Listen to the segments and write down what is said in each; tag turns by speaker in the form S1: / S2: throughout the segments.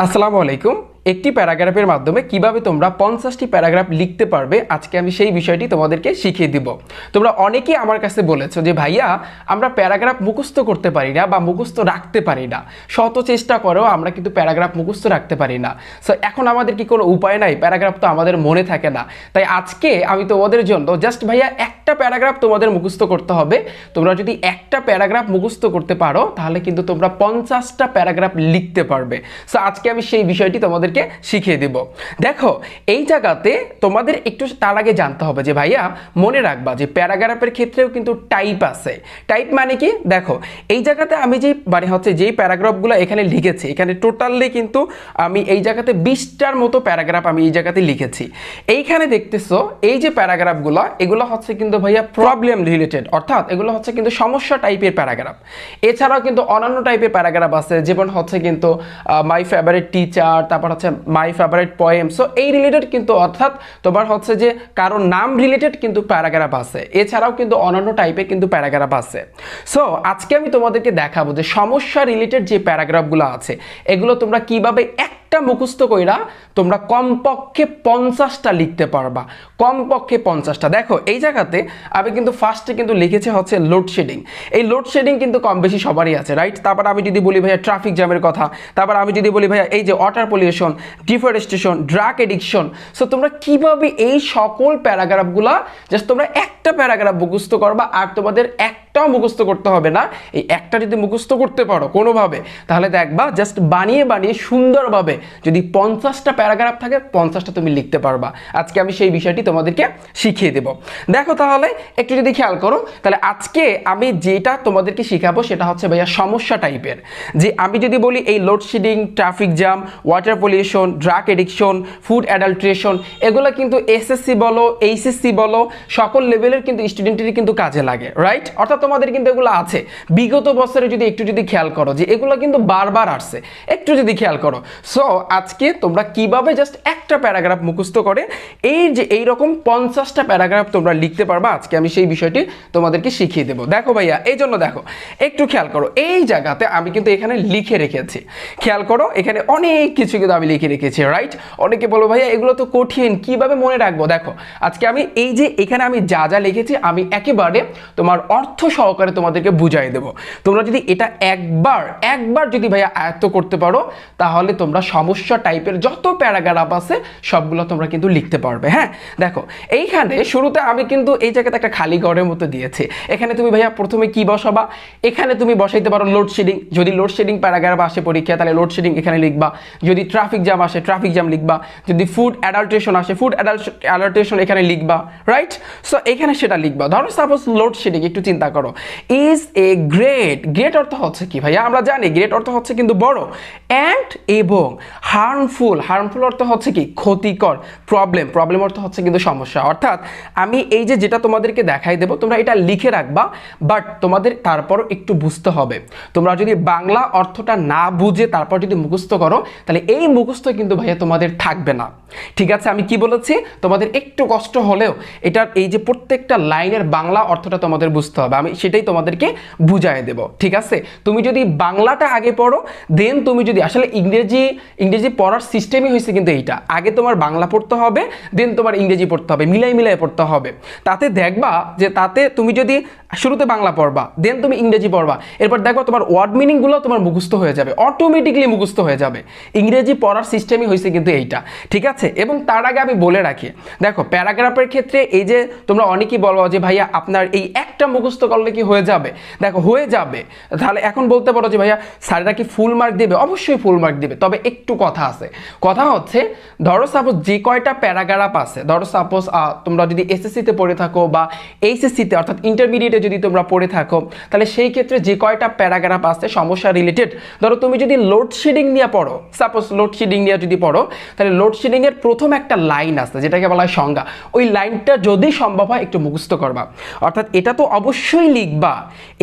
S1: আসসালামু আলাইকুম। একটি প্যারাগ্রাফের মাধ্যমে কিভাবে তোমরা 50টি প্যারাগ্রাফ লিখতে পারবে আজকে আমি সেই বিষয়টি তোমাদেরকে শিখিয়ে দিব। তোমরা অনেকেই আমার কাছে বলেছো যে ভাইয়া আমরা প্যারাগ্রাফ মুখস্থ করতে পারি না বা মুখস্থ রাখতে পারি না, শত চেষ্টা করেও আমরা কিন্তু প্যারাগ্রাফ মুখস্থ রাখতে পারি না। সো এখন আমাদের কি কোনো উপায় নাই? প্যারাগ্রাফ তো আমাদের মনে থাকে না। তাই আজকে আমি তোমাদের জন্য জাস্ট ভাইয়া একটা প্যারাগ্রাফ তোমাদের মুখস্থ করতে হবে। তোমরা যদি একটা প্যারাগ্রাফ মুখস্থ করতে পারো তাহলে কিন্তু তোমরা 50টা প্যারাগ্রাফ লিখতে পারবে। সো আজকে আমি সেই বিষয়টি তোমাদেরকে শিখিয়ে দেব। দেখো, এই জায়গাতে তোমাদের একটু তার আগে জানতে হবে যে ভাইয়া মনে রাখবা যে প্যারাগ্রাফের ক্ষেত্রেও কিন্তু টাইপ আছে। টাইপ মানে কি? দেখো, এই জায়গাতে আমি যে যেই প্যারাগ্রাফগুলো এখানে লিখেছি, এখানে টোটালি কিন্তু আমি এই জায়গাতে 20টার মতো প্যারাগ্রাফ আমি এই জায়গাতে লিখেছি। এইখানে দেখতেছো এই যে প্যারাগ্রাফগুলো, এগুলো হচ্ছে কিন্তু ভাইয়া প্রবলেম রিলেটেড, অর্থাৎ এগুলো হচ্ছে কিন্তু সমস্যা টাইপের প্যারাগ্রাফ। এছাড়াও কিন্তু অন্যান্য টাইপের প্যারাগ্রাফ আছে, যেমন হচ্ছে কিন্তু মাই ফেভারিট টিচার, তারপর হচ্ছে মাই ফেভারিট পোয়েম। সো এই রিলেটেড কিন্তু, অর্থাৎ তোমার হচ্ছে যে কারোর নাম রিলেটেড কিন্তু প্যারাগ্রাফ আছে। এছাড়াও কিন্তু অন্যান্য টাইপের কিন্তু প্যারাগ্রাফ আছে। সো আজকে আমি তোমাদেরকে দেখাবো যে সমস্যা রিলেটেড যে প্যারাগ্রাফগুলো আছে এগুলো তোমরা কিভাবে একটা মুখস্থ কইরা তোমরা কমপক্ষে 50টা লিখতে পারবা, কমপক্ষে 50টা। দেখো, এই জায়গাতে আমি কিন্তু ফার্স্টে কিন্তু লিখেছি হচ্ছে লোডশেডিং। এই লোডশেডিং কিন্তু কম বেশি সবারই আছে, রাইট? তারপর আমি যদি বলি ভাইয়া ট্রাফিক জ্যামের কথা, তারপর আমি যদি বলি ভাইয়া এই যে water pollution, deforestation, drug addiction. So তোমরা কিভাবে এই সকল প্যারাগ্রাফগুলা জাস্ট তোমরা একটা প্যারাগ্রাফ মুখস্থ করবা, আর তোমাদের একটাও মুখস্থ করতে হবে না। এই একটা যদি মুখস্থ করতে পারো কোনোভাবে, তাহলে দেখবা জাস্ট বানিয়ে বানিয়ে সুন্দরভাবে যদি 50টা প্যারাগ্রাফ থাকে 50টা তুমি লিখতে পারবা। আজকে আমি সেই বিষয়টি তোমাদেরকে শিখিয়ে দেব। দেখো, তাহলে একটু যদি খেয়াল করো, তাহলে আজকে আমি যেটা তোমাদেরকে শিখাবো সেটা হচ্ছে ভাইয়া সমস্যা টাইপের। যে আমি যদি বলি এই load shedding, traffic jam, water pollution, drug addiction, food adulteration, এগুলো কিন্তু এসএসসি বলো, এইচএসসি বলো, সকল লেভেলের কিন্তু স্টুডেন্টেরই কিন্তু কাজে লাগে, রাইট? অর্থাৎ তোমাদের কিন্তু এগুলো আছে বিগত বছরে, যদি একটু যদি খেয়াল করো যে এগুলো কিন্তু বারবার আসছে, একটু যদি খেয়াল করো। সো আজকে তোমরা কিভাবে জাস্ট একটা প্যারাগ্রাফ মুখস্থ করে এই যে এইরকম 50টা প্যারাগ্রাফ তোমরা লিখতে পারবা, আজকে আমি সেই বিষয়টি তোমাদেরকে শিখিয়ে দেবো। দেখো ভাইয়া, এই জন্য দেখো একটু খেয়াল করো, এই জায়গাতে আমি কিন্তু এখানে লিখে রেখেছি। খেয়াল করো, এখানে অনেক কিছু কিন্তু আমি লিখে রেখেছি, রাইট? অনেকে বলো ভাইয়া এগুলো তো কঠিন, কিভাবে মনে রাখবো? দেখো, আজকে আমি এই যে এখানে আমি যা যা লিখেছি আমি একেবারে তোমার অর্থ সহকারে তোমাদেরকে বুঝাই দেবো। তোমরা যদি এটা একবার যদি ভাইয়া আয়ত্ত করতে পারো, তাহলে তোমরা সমস্যা টাইপের যত প্যারাগ্রাফ আছে সবগুলো তোমরা কিন্তু লিখতে পারবে। হ্যাঁ, দেখো, এইখানে শুরুতে আমি কিন্তু এই জায়গাতে একটা খালি ঘরের মতো দিয়েছি। এখানে তুমি ভাইয়া প্রথমে কি বসাবা? এখানে তুমি বসাইতে পারো লোডশেডিং। যদি লোডশেডিং প্যারাগ্রাফ আসে পরীক্ষা, তাহলে লোডশেডিং এখানে লিখবা। যদি ট্রাফিক জ্যাম আসে, ট্রাফিক জ্যাম লিখবা। যদি ফুড অ্যাডাল্ট্রেশন আসে, ফুড অ্যাডাল্ট্রেশন এখানে লিখবা, রাইট? সো এখানে সেটা লিখবা। ধরো সাপোজ লোডশেডিং, একটু চিন্তা করো, ইজ এ গ্রেট। গ্রেট অর্থ হচ্ছে কি ভাইয়া? আমরা জানি গ্রেট অর্থ হচ্ছে কিন্তু বড়, অ্যান্ড এবং হার্মফুল অর্থ হচ্ছে কি? ক্ষতিকর। প্রবলেম অর্থ হচ্ছে কিন্তু সমস্যা। অর্থাৎ আমি এই যে যেটা তোমাদেরকে দেখাই দেবো, তোমরা এটা লিখে রাখবা, বাট তোমাদের তারপরও একটু বুঝতে হবে। তোমরা যদি বাংলা অর্থটা না বুঝে তারপর যদি মুখস্থ করো, তাহলে এই মুখস্থ কিন্তু ভাইয়া তোমাদের থাকবে না। ঠিক আছে, আমি কি বলেছি? তোমাদের একটু কষ্ট হলেও এটার এই যে প্রত্যেকটা লাইনের বাংলা অর্থটা তোমাদের বুঝতে হবে, আমি সেটাই তোমাদেরকে বুঝাই দেব। ঠিক আছে, তুমি যদি বাংলাটা আগে পড়ো, দেন তুমি যদি আসলে ইংরেজি পড়ার সিস্টেমই হয়েছে কিন্তু এইটা, আগে তোমার বাংলা পড়তে হবে, দেন তোমার ইংরেজি পড়তে হবে, মিলাই পড়তে হবে। তাতে দেখবা যে তাতে তুমি যদি শুরুতে বাংলা পড়বা, দেন তুমি ইংরেজি পড়বা, এরপর দেখবা তোমার ওয়ার্ড মিনিংগুলো তোমার মুখস্থ হয়ে যাবে, অটোমেটিকলি মুখস্থ হয়ে যাবে। ইংরেজি পড়ার সিস্টেমই হয়েছে কিন্তু এইটা। ঠিক আছে, এবং তার আগে আমি বলে রাখি, দেখো প্যারাগ্রাফের ক্ষেত্রে এই যে তোমরা অনেকেই বলো যে ভাইয়া আপনার এই একটা মুখস্থ করলে কি হয়ে যাবে? দেখো, হয়ে যাবে। তাহলে এখন বলতে পারো যে ভাইয়া স্যাররা কি ফুল মার্ক দেবে? অবশ্যই ফুল মার্ক দেবে, তবে একটু কথা আছে। কথা হচ্ছে, ধরো সাপোজ যে কয়টা প্যারাগ্রাফ আছে, ধরো সাপোজ তোমরা যদি এসএসসিতে পড়ে থাকো বা এইচএসসিতে অর্থাৎ ইন্টারমিডিয়েটে যদি তোমরা পড়ে থাকো, তাহলে সেই ক্ষেত্রে যে কয়টা প্যারাগ্রাফ আছে সমস্যা রিলেটেড, ধরো তুমি যদি লোডশেডিং নিয়ে পড়ো, সাপোজ লোডশেডিং নিয়ে যদি পড়ো, তাহলে লোডশেডিং এর প্রথম একটা লাইন আছে যেটাকে বলা হয় সংজ্ঞা। ওই লাইনটা যদি সম্ভব হয় একটু মুখস্থ করবা। অর্থাৎ এটা তো অবশ্যই লিখবা,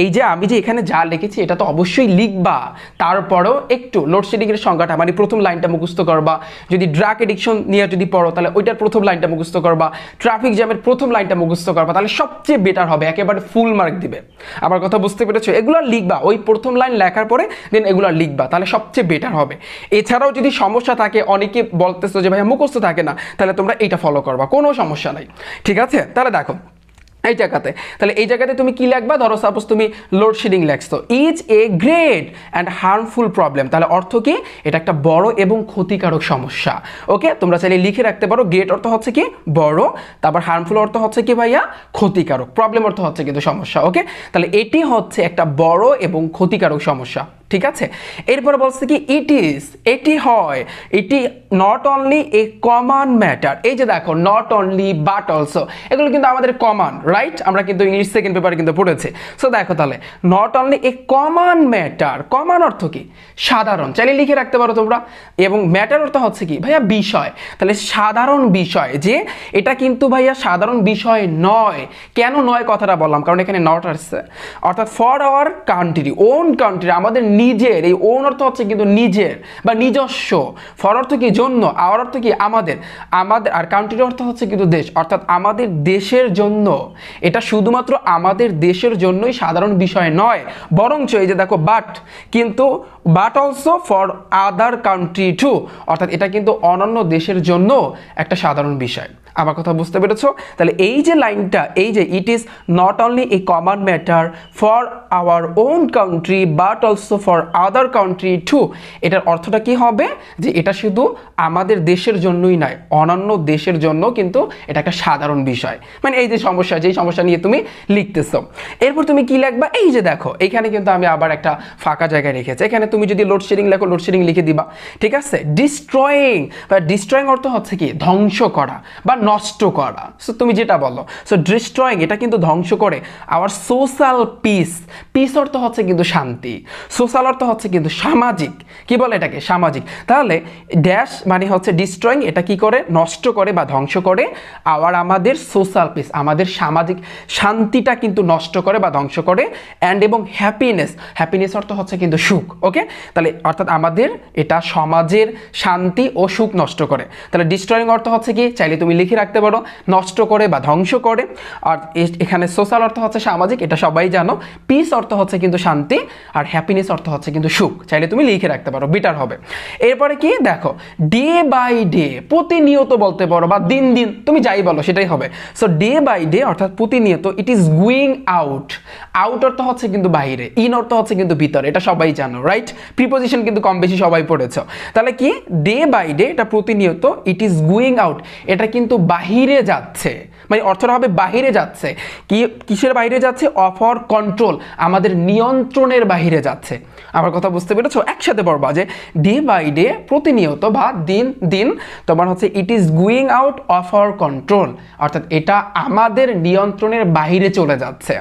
S1: এই যে আমি যে এখানে যা লিখেছি এটা তো অবশ্যই লিখবা, তারপরেও একটু লোডশেডিং এর সংজ্ঞাটা মানে প্রথম প্রথম লাইনটা মুখস্থ করবা, যদি ড্রাগ এডিকশন নিয়ে যদি পড়ো তাহলে ওইটার প্রথম লাইনটা মুখস্থ করবা, ট্রাফিক জ্যামের প্রথম লাইনটা মুখস্থ করবা, তাহলে সবচেয়ে বেটার হবে, একেবারে ফুল মার্ক দিবে। আমার কথা বুঝতে পেরেছো? এগুলো লিখবা, ওই প্রথম লাইন লেখার পরে দেন এগুলো লিখবা, তাহলে সবচেয়ে বেটার হবে। এছাড়াও যদি সমস্যা থাকে, অনেকে বলতেছো যে ভাইয়া মুখস্থ থাকে না, তাহলে তোমরা এইটা ফলো করবা, কোনো সমস্যা নাই, ঠিক আছে? তাহলে দেখো এই জায়গাতে, তাহলে এই জায়গাতে তুমি কি লিখবা? ধরো সাপোজ তুমি লোডশেডিং লেখছো, is a great and harmful problem, তাহলে অর্থ কি? এটা একটা বড় এবং ক্ষতিকারক সমস্যা। ওকে, তোমরা চাইলে লিখে রাখতে পারো। গ্রেট অর্থ হচ্ছে কি? বড়, তারপর হার্মফুল অর্থ হচ্ছে কি ভাইয়া? ক্ষতিকারক। প্রবলেম অর্থ হচ্ছে কিন্তু সমস্যা। ওকে, তাহলে এটি হচ্ছে একটা বড় এবং ক্ষতিকারক সমস্যা, ঠিক আছে? এরপরে বলছে কি ইট ইজ, এটি হয়, এটি not only a common matter. এই যে দেখো নট অনলি বাট অলসো, এগুলো কিন্তু আমাদের কমন, রাইট? আমরা কিন্তু ইংলিশ সেকেন্ড পেপারে কিন্তু পড়েছি। সো দেখো তাহলে not only a common matter, common অর্থ কি? সাধারণ, চাইলে লিখে রাখতে পারো তোমরা। এবং ম্যাটার অর্থ হচ্ছে কি ভাইয়া? বিষয়। তাহলে সাধারণ বিষয়, যে এটা কিন্তু ভাইয়া সাধারণ বিষয় নয়। কেন নয় কথাটা বললাম? কারণ এখানে নট আসছে, অর্থাৎ for our country, own country, আমাদের নিজের। এই ওন অর্থ হচ্ছে কিন্তু নিজের বা নিজস্ব। ফর অর্থ কি? জন্য। আওয়ার অর্থ কি? আমাদের। আমাদের, আর কান্ট্রি অর্থ হচ্ছে কিন্তু দেশ, অর্থাৎ আমাদের দেশের জন্য। এটা শুধুমাত্র আমাদের দেশের জন্যই সাধারণ বিষয় নয়, বরঞ্চ এই যে দেখো বাট, কিন্তু but also for other country to, অর্থাৎ এটা কিন্তু অন্যান্য দেশের জন্য একটা সাধারণ বিষয়। আমার কথা বুঝতে পেরেছো? তাহলে এই যে লাইনটা, এই যে it is not only a common matter for our own country but also for other country to, এটার অর্থটা কি হবে? যে এটা শুধু আমাদের দেশের জন্যই নয়, অন্যান্য দেশের জন্য কিন্তু এটা একটা সাধারণ বিষয়। মানে এই যে সমস্যা, যেই সমস্যা নিয়ে তুমি লিখতেছো, এরপর তুমি কি লিখবা? এই যে দেখো এখানে কিন্তু আমি আবার একটা ফাঁকা জায়গায় রেখেছি। এখানে তুমি যদি লোডশেডিং লেখো, লোডশেডিং লিখে দিবা, ঠিক আছে? ডিস্ট্রয়িং, বা ডিস্ট্রয়িং অর্থ হচ্ছে কি? ধ্বংস করা বা নষ্ট করা। সো তুমি যেটা বলো, সো ডিস্ট্রয়িং এটা কিন্তু ধ্বংস করে আওয়ার সোশ্যাল পিস। পিস অর্থ হচ্ছে কিন্তু শান্তি, সোশ্যাল অর্থ হচ্ছে কিন্তু সামাজিক। কি বলে এটাকে? সামাজিক। তাহলে ড্যাশ মানে হচ্ছে ডিস্ট্রয়িং, এটা কি করে? নষ্ট করে বা ধ্বংস করে আওয়ার, আমাদের সোশ্যাল পিস, আমাদের সামাজিক শান্তিটা কিন্তু নষ্ট করে বা ধ্বংস করে। অ্যান্ড এবং হ্যাপিনেস, হ্যাপিনেস অর্থ হচ্ছে কিন্তু সুখ। ওকে, তাহলে অর্থাৎ আমাদের এটা সমাজের শান্তি ও সুখ নষ্ট করে। তাহলে ডিস্ট্রয়িং অর্থ হচ্ছে কি? চাইলে তুমি লিখে রাখতে পারো, নষ্ট করে বা ধ্বংস করে। আর এখানে সোশ্যাল অর্থ হচ্ছে সামাজিক, এটা সবাই জানো। পিস অর্থ হচ্ছে কিন্তু শান্তি, আর হ্যাপিনেস অর্থ হচ্ছে কিন্তু সুখ। চাইলে তুমি লিখে রাখতে পারো, বেটার হবে। এরপরে কি দেখো, ডে বাই ডে, প্রতিনিয়ত বলতে পারো, বা দিন দিন, তুমি যাই বলো সেটাই হবে। সো ডে বাই ডে অর্থাৎ প্রতিনিয়ত, it is going out. Out অর্থ হচ্ছে কিন্তু বাইরে, ইন অর্থ হচ্ছে কিন্তু ভিতরে, এটা সবাই জানো, রাইট? প্রিপোজিশন কিন্তু কম বেশি সবাই পড়েছ। তাহলে কি? ডে বাই ডে, এটা প্রতিনিয়ত, ইট ইজ গোয়িং আউট, এটা কিন্তু বাহিরে যাচ্ছে। মানে অর্থটা হবে বাহিরে যাচ্ছে। কি কিসের বাইরে যাচ্ছে? অফ আওয়ার কন্ট্রোল, আমাদের নিয়ন্ত্রণের বাহিরে যাচ্ছে। আমার কথা বুঝতে পেরেছো? একসাথে পড়বা যে ডে বাই ডে, প্রতিনিয়ত বা দিন দিন, তোমার হচ্ছে it is going out of our control, অর্থাৎ এটা আমাদের নিয়ন্ত্রণের বাহিরে চলে যাচ্ছে।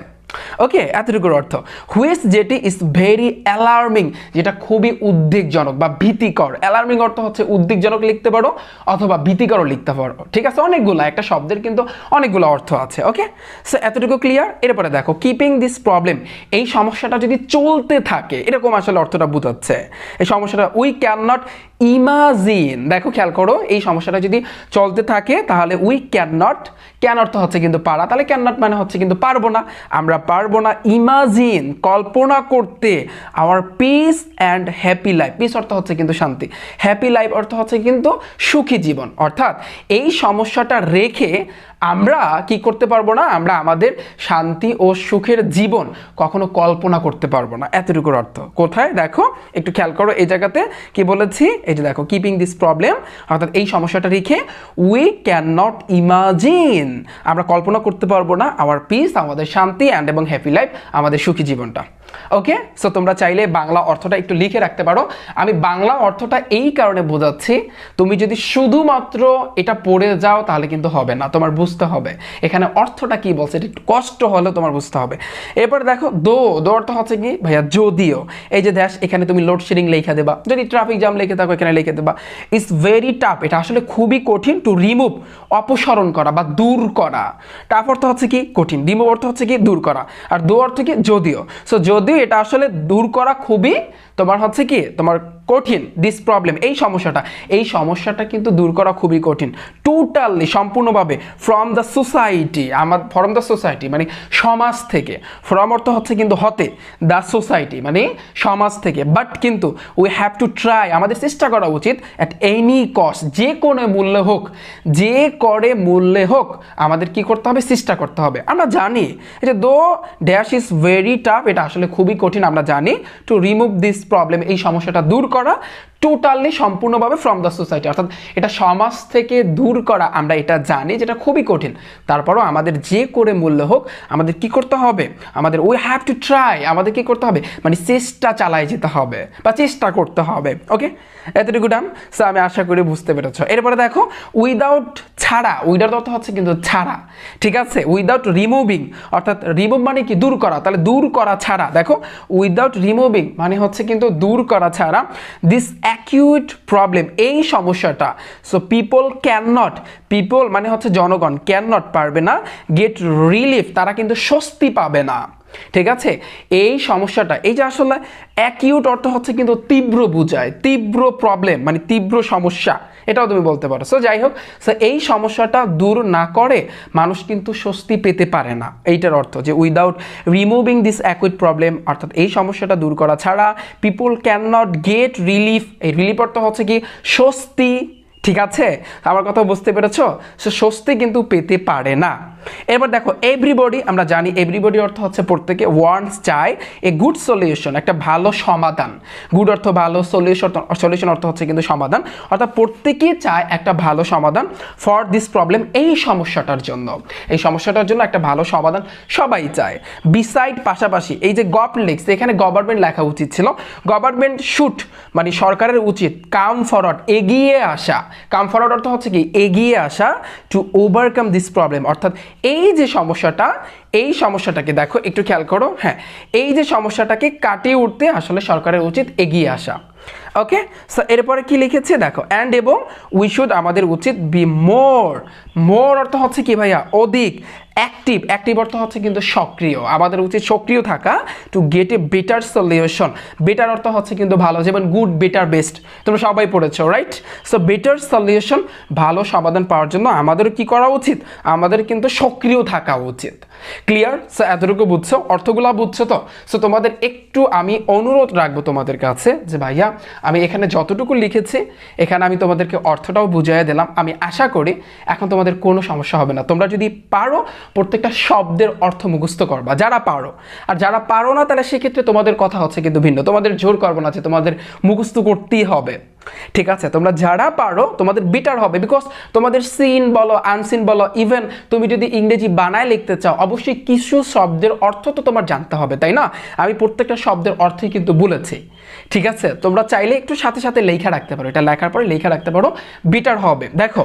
S1: ওকে, এতটুকুর অর্থ। হুইচ, যেটি ইজ ভেরি অ্যালার্মিং, যেটা খুবই উদ্বেগজনক বা ভীতিকর। অ্যালার্মিং অর্থ হচ্ছে উদ্বেগজনক লিখতে পারো, অথবা ভীতিকরও লিখতে পারো, ঠিক আছে? অনেকগুলো, একটা শব্দের কিন্তু অনেকগুলো অর্থ আছে। ওকে, সো এতটুকু ক্লিয়ার। এরপরে দেখো, কিপিং দিস প্রবলেম, এই সমস্যাটা যদি চলতে থাকে, এরকম আসলে অর্থটা বোঝাচ্ছে। এই সমস্যাটা উই ক্যান নট ইমাজিন, দেখো খেয়াল করো, এই সমস্যাটা যদি চলতে থাকে তাহলে উই ক্যান নট, ক্যান অর্থ হচ্ছে কিন্তু পারা, তাহলে ক্যান নট মানে হচ্ছে কিন্তু পারবো না, আমরা পারবো না ইমাজিন, কল্পনা করতে, our peace and happy life. Peace অর্থ হচ্ছে কিন্তু শান্তি, হ্যাপি লাইফ অর্থ হচ্ছে কিন্তু সুখী জীবন। অর্থাৎ এই সমস্যাটা রেখে আমরা কি করতে পারবো না? আমরা আমাদের শান্তি ও সুখের জীবন কখনো কল্পনা করতে পারবো না। এতটুকুর অর্থ। কোথায় দেখো একটু খেয়াল করো, এই জায়গাতে কি বলেছি? এই যে দেখো, কিপিং দিস প্রবলেম, অর্থাৎ এই সমস্যাটা রেখে উই ক্যান নট ইমাজিন, আমরা কল্পনা করতে পারবো না আওয়ার পিস, আমাদের শান্তি, অ্যান্ড এবং হ্যাপি লাইফ, আমাদের সুখী জীবনটা। ওকে, সো তোমরা চাইলে বাংলা অর্থটা একটু লিখে রাখতে পারো। আমি বাংলা অর্থটা এই কারণে বোঝাচ্ছি, তুমি যদি শুধুমাত্র এটা পড়ে যাও তাহলে কিন্তু হবে না, তোমার বুঝতে হবে এখানে অর্থটা কি বলছে, এটা একটু কষ্ট হলেও তোমার বুঝতে হবে। এরপর দেখো, দো, দো অর্থ হচ্ছে কি ভাইয়া? যদিও। এই যে দেশ, এখানে তুমি লোডশেডিং লিখে দেবা, যদি ট্রাফিক জ্যাম লিখে থাকো এখানে লিখে দেবা। ইটস ভেরি টাফ, এটা আসলে খুবই কঠিন, টু রিমুভ, অপসারণ করা বা দূর করা। টাফ অর্থ হচ্ছে কি? কঠিন। রিমুভ অর্থ হচ্ছে কি? দূর করা। আর দো অর্থ কি? যদিও। সো যদিও এটা আসলে দূর করা খুবই তোমার হচ্ছে কি, তোমার কঠিন দিস প্রবলেম, এই সমস্যাটা কিন্তু দূর করা খুবই কঠিন টোটালি সম্পূর্ণভাবে from the society, from the society মানে সমাজ থেকে, ফ্রম অর্থ হচ্ছে কিন্তু হতে, দ্য সোসাইটি মানে সমাজ থেকে, বাট কিন্তু উই হ্যাভ টু ট্রাই, আমাদের চেষ্টা করা উচিত অ্যাট এনি কস্ট, যে কোনো মূল্যে হোক, যে করে মূল্যে হোক আমাদের কি করতে হবে, চেষ্টা করতে হবে। আমরা জানি এটা দো ড্যাশ ইজ ভেরি টাফ, এটা আসলে খুবই কঠিন আমরা জানি, টু রিমুভ দিস প্রবলেম, এই সমস্যাটা দূর করা টোটালি সম্পূর্ণভাবে ফ্রম দ্য সোসাইটি, অর্থাৎ এটা সমাজ থেকে দূর করা আমরা এটা জানি যেটা খুবই কঠিন, তারপরও আমাদের যে করে মূল্য হোক আমাদের কি করতে হবে, আমাদের উই হ্যাভ টু ট্রাই, আমাদের কি করতে হবে মানে চেষ্টা চালায় যেতে হবে বা চেষ্টা করতে হবে। ওকে, এতটুকু ডান। সো আমি আশা করি বুঝতে পেরেছ। এরপরে দেখো উইদাউট ছাড়া, উইদাউট অর্থ হচ্ছে কিন্তু ছাড়া, ঠিক আছে, উইদাউট রিমুভিং অর্থাৎ রিমুভ মানে কি দূর করা, তাহলে দূর করা ছাড়া, দেখো উইদাউট রিমুভিং মানে হচ্ছে কিন্তু দূর করা ছাড়া দিস অ্যাকিউট প্রবলেম, এই সমস্যাটা, so people can not, people মানে হচ্ছে জনগণ, ক্যান নট পারবে না, গেট রিলিফ তারা কিন্তু স্বস্তি পাবে না, ঠিক আছে, এই সমস্যাটা, এই যে আসলে অ্যাকিউট অর্থ হচ্ছে কিন্তু তীব্র বোঝায়, তীব্র প্রবলেম মানে তীব্র সমস্যা, এটাও তুমি বলতে পারো। সো যাই হোক, সো এই সমস্যাটা দূর না করে মানুষ কিন্তু স্বস্তি পেতে পারে না, এইটার অর্থ যে without removing this acute problem, অর্থাৎ এই সমস্যাটা দূর করা ছাড়া people can not get relief, এই রিলিফ অর্থ হচ্ছে কি স্বস্তি, ঠিক আছে, আমার কথা বুঝতে পেরেছো, সে স্বস্তি কিন্তু পেতে পারে না। এবার দেখো এভরিবডি, আমরা জানি এভরিবডি অর্থ হচ্ছে প্রত্যেকে, ওয়ান্টস চায় এ গুড সলিউশন, একটা ভালো সমাধান, গুড অর্থ ভালো, সলিউশন অর্থ হচ্ছে কিন্তু সমাধান, অর্থাৎ প্রত্যেকেই চায় একটা ভালো সমাধান ফর দিস প্রবলেম, এই সমস্যাটার জন্য, এই সমস্যাটার জন্য একটা ভালো সমাধান সবাই চায়। বিসাইড পাশাপাশি, এই যে গভর্নমেন্ট, এখানে গভর্নমেন্ট লেখা উচিত ছিল, গভর্নমেন্ট শুড মানে সরকারের উচিত কাম ফরওয়ার্ড এগিয়ে আসা, কাম ফরওয়ার্ড অর্থ হচ্ছে কি এগিয়ে আসা, টু ওভারকাম দিস প্রবলেম, অর্থাৎ এই যে সমস্যাটা, এই সমস্যাটাকে দেখো একটু খেয়াল করো, হ্যাঁ এই যে সমস্যাটাকে কাটিয়ে উঠতে আসলে সরকারের উচিত এগিয়ে আসা। ওকে, সো এরপরে কি লিখেছে দেখো, অ্যান্ড এবং উই শুড আমাদের উচিত বি মোর, মোর অর্থ হচ্ছে কি ভাইয়া অধিক, অ্যাক্টিভ, অ্যাক্টিভ অর্থ হচ্ছে কিন্তু সক্রিয়, আমাদের উচিত সক্রিয় থাকা, to get a better solution, better অর্থ হচ্ছে কিন্তু ভালো, যেমন গুড বেটার বেস্ট তোমরা সবাই পড়েছো রাইট, সো বেটার সলিউশন ভালো সমাধান পাওয়ার জন্য আমাদের কি করা উচিত, আমাদের কিন্তু সক্রিয় থাকা উচিত। ক্লিয়ার? সো এতটুকু বুঝছো, অর্থগুলো বুঝছো তো? সো তোমাদের একটু আমি অনুরোধ রাখবো তোমাদের কাছে যে ভাইয়া আমি এখানে যতটুকু লিখেছি এখানে আমি তোমাদেরকে অর্থটাও বুঝিয়ে দিলাম, আমি আশা করি এখন তোমাদের কোনো সমস্যা হবে না, তোমরা যদি পারো প্রত্যেকটা শব্দের অর্থ মুখস্থ করবা যারা পারো, আর যারা পারো না তাহলে সেক্ষেত্রে তোমাদের কথা হচ্ছে কিন্তু ভিন্ন, তোমাদের জোর করবো না যে তোমাদের মুখস্থ করতেই হবে, ঠিক আছে, তোমরা যারা পারো তোমাদের বেটার হবে, বিকজ তোমাদের সিন বলো আনসিন বলো, ইভেন তুমি যদি ইংরেজি বানায় লিখতে চাও অবশ্যই কিছু শব্দের অর্থ তো তোমার জানতে হবে, তাই না, আমি প্রত্যেকটা শব্দের অর্থই কিন্তু বলেছি, ঠিক আছে, তোমরা চাইলে একটু সাথে সাথে লেখা রাখতে পারো, এটা লেখার পরে লেখা রাখতে পারো, বেটার হবে। দেখো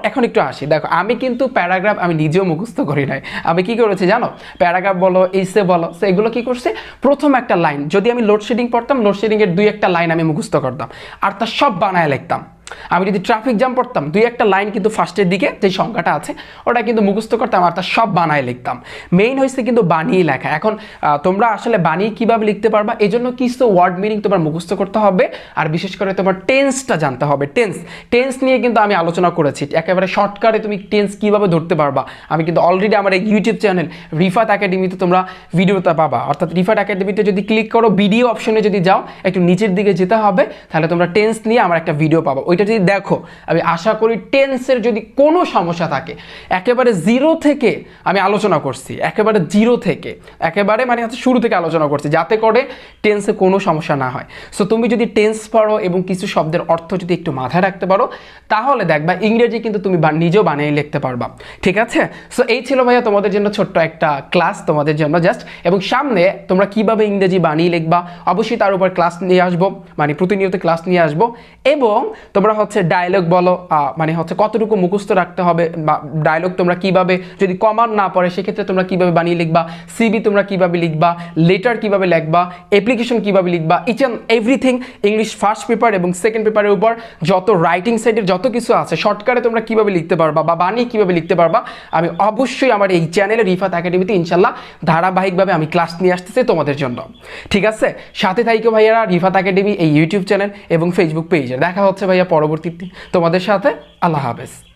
S1: এখন একটু আসি, দেখো আমি কিন্তু প্যারাগ্রাফ আমি নিজেও মুখস্থ করি নাই, আমি কি করেছি জানো, প্যারাগ্রাফ বলো ইসে বলো, সো এগুলো কি করছে, প্রথম একটা লাইন যদি আমি লোডশেডিং পড়তাম, লোডশেডিং এর দুই একটা লাইন আমি মুখস্থ করতাম আর তা সব বানায় লিখতাম, আমি যদি ট্রাফিক জ্যাম পড়তাম দুই একটা লাইন কিন্তু ফার্স্টের দিকে যে সংখ্যাটা আছে ওটা কিন্তু মুখস্থ করতাম আর তা সব বানায় লিখতাম, মেইন হয়েছে কিন্তু বানিয়ে লেখা। এখন তোমরা আসলে বানিয়ে কিভাবে লিখতে পারবা, এই জন্য কিছু ওয়ার্ড মিনিং তোমার মুখস্থ করতে হবে, আর বিশেষ করে তোমার টেন্সটা জানতে হবে, টেন্স নিয়ে কিন্তু আমি আলোচনা করেছি একেবারে শর্টকাটে, তুমি টেন্স কিভাবে ধরতে পারবা আমি কিন্তু অলরেডি আমার এই ইউটিউব চ্যানেল রিফাত একাডেমিতে তোমরা ভিডিওটা পাবা, অর্থাৎ রিফাত একাডেমিতে যদি ক্লিক করো ভিডিও অপশনে যদি যাও একটু নিচের দিকে যেতে হবে, তাহলে তোমরা টেন্স নিয়ে আমার একটা ভিডিও পাবো, ওইটা যদি দেখো আমি আশা করি টেন্সের যদি কোনো সমস্যা থাকে একেবারে জিরো থেকে আমি আলোচনা করছি, একেবারে জিরো থেকে একেবারে মানে হচ্ছে শুরু থেকে আলোচনা করছি যাতে করে টেন্সে কোনো সমস্যা না হয়। সো তুমি যদি টেন্স পড়ো এবং কিছু শব্দের অর্থ যদি একটু মাথায় রাখতে পারো তাহলে দেখবা ইংরেজি কিন্তু তুমি নিজেও বানিয়ে লিখতে পারবা, ঠিক আছে। সো এই ছিল ভাইয়া তোমাদের জন্য ছোট্ট একটা ক্লাস তোমাদের জন্য জাস্ট, এবং সামনে তোমরা কিভাবে ইংরেজি বানিয়ে লিখবা অবশ্যই তার উপর ক্লাস নিয়ে আসবো, মানে প্রতিনিয়ত ক্লাস নিয়ে আসবো, এবং তোমরা হচ্ছে ডায়লগ বলো, মানে হচ্ছে কতটুকু মুখস্থ রাখতে হবে, বা ডায়লগ তোমরা কিভাবে যদি কমার না পড়ে সেক্ষেত্রে তোমরা কিভাবে বানিয়ে লিখবা, সিভি তোমরা কিভাবে লিখবা, লেটার কিভাবে লিখবা, অ্যাপ্লিকেশন কিভাবে লিখবা, each and everything English first paper এবং সেকেন্ড পেপারের উপর যত রাইটিং সাইডের যত কিছু আছে শর্টকাটে তোমরা কিভাবে লিখতে পারবা বা বানিয়ে কিভাবে লিখতে পারবা, আমি অবশ্যই আমার এই চ্যানেলে রিফাত একাডেমিতে ইনশাল্লাহ ধারাবাহিকভাবে আমি ক্লাস নিয়ে আসতেছি তোমাদের জন্য। ঠিক আছে, সাথে থাইকো ভাইয়ারা রিফাত একাডেমি এই ইউটিউব চ্যানেল এবং ফেসবুক পেজে। দেখা হচ্ছে ভাইয়া পরবর্তীতে তোমাদের সাথে। আল্লাহ হাফেজ।